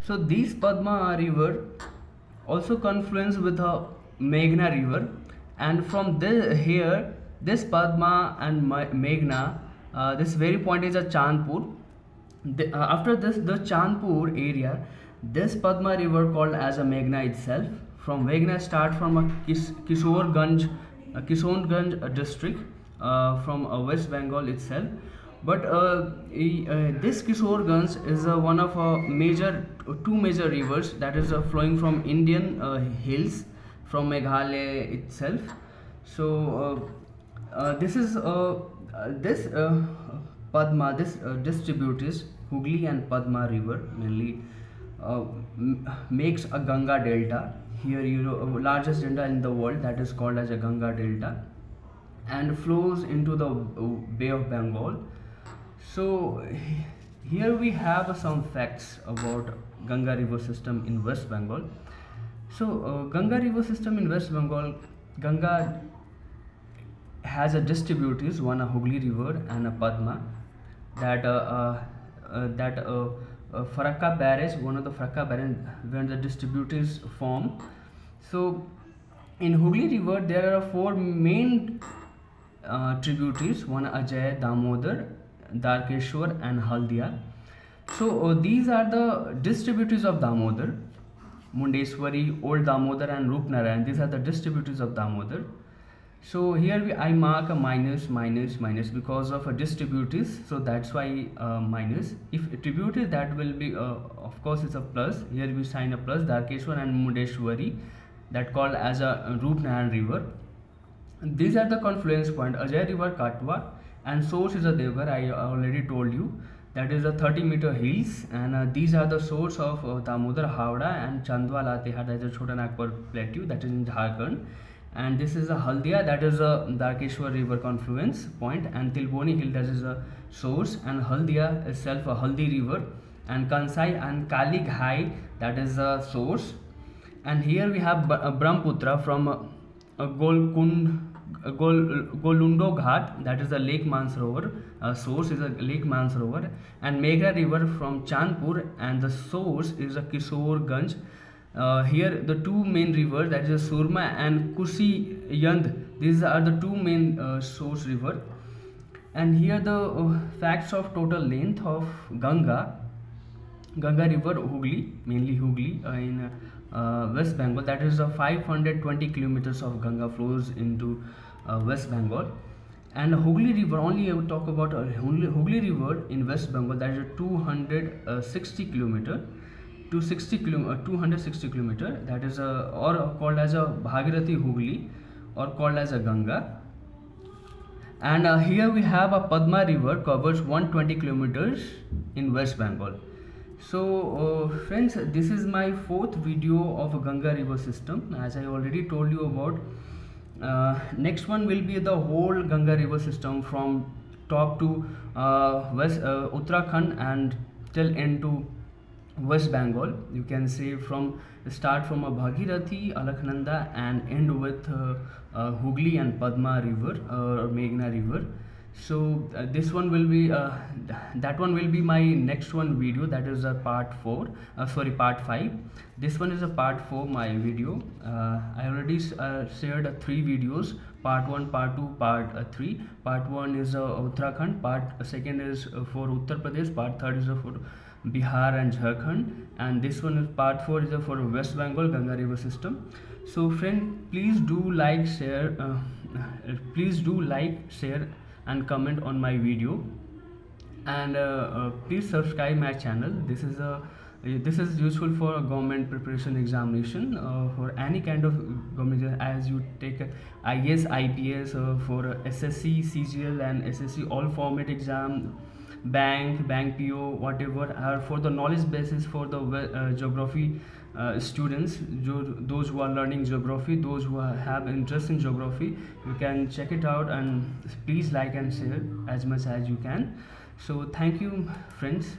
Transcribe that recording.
So these Padma river also confluence with a Meghna river, and from this Padma and Meghna, this very point is a Chandpur. After this, the Chandpur area, this Padma river called as a Meghna itself. From Meghna start from a Kishoreganj district from West Bengal itself. But this Kishoreganj is one of two major rivers that is flowing from Indian hills from Meghalaya itself. So this is this Padma, this tributaries Hooghly and Padma river mainly makes a Ganga delta. Here, largest delta in the world, that is called as a Ganga delta, and flows into the Bay of Bengal. So here we have some facts about Ganga river system in West Bengal. So Ganga river system in West Bengal, Ganga has a distributaries, one a Hooghly river and a Padma, that Farakka barrage, one of the Farakka barrage where the distributaries form. So in Hooghly river there are four main tributaries, one Ajay, Damodar, Darkeshwar and Haldia. So these are the distributaries of Damodar: Mundeswari, Old Damodar and Rupnarayan. These are the distributaries of Damodar. So here I mark a minus because of a distributaries, so that's why minus. If tributaries, that will be of course it's a plus. Here we sign a plus. Darkeshwar and Mundeswari, that called as a Rupnarayan river. These are the confluence point. Ajay river Katwa, and source is a Devgar. I already told you that is a 30-meter hills, and these are the source of Damodar, Howrah and Chandwa Latehar, that is a Chota Nagpur plateau, that is in Jharkhand. And this is a Haldia, that is a Darkeshwar river confluence point, and Tilboni hill, that is a source, and Haldia itself a Haldi river, and Kansai and Kali Ghai, that is a source. And here we have Brahmaputra from Golundo Ghat, that is the Lake Mansarovar, source is a Lake Mansarovar, and Meghna river from Chandpur, and the source is a Kishoreganj. Here the two main rivers, that is Surma and Kusi Yand, these are the two main source river. And here the facts of total length of Ganga river Hooghly, mainly Hooghly in West Bengal, that is 520 kilometers of Ganga flows into West Bengal. And Hooghly river, only I would talk about Hooghly river in West Bengal, that is 260 kilometer, 260 kilometer, that is or called as a Bhagirathi Hooghly, or called as a Ganga. And here we have a Padma river, covers 120 kilometers in West Bengal. So friends, this is my fourth video of Ganga river system. As I already told you about, next one will be the whole Ganga river system from top to west Uttarakhand and till end to West Bengal. You can say from start from a Bhagirathi, Alaknanda, and end with Hooghly and Padma river or Meghna river. So this one will be that one will be my next one video, that is a part 5. This one is a part 4 my video. I already shared 3 videos, part 1, part 2, part 3. Part 1 is Uttarakhand, part 2 is for Uttar Pradesh, part 3 is for Bihar and Jharkhand, and this one is part 4 is for West Bengal Ganga river system. So friend, please do like, share, and comment on my video, and please subscribe my channel. This is useful for a government preparation examination, for any kind of government, as you take IAS, IPS, for SSC, CGL and SSC all format exam, bank PO, whatever, for the knowledge basis for the geography students, those who are learning geography, those who have interest in geography, you can check it out, and please like and share as much as you can. So thank you friends.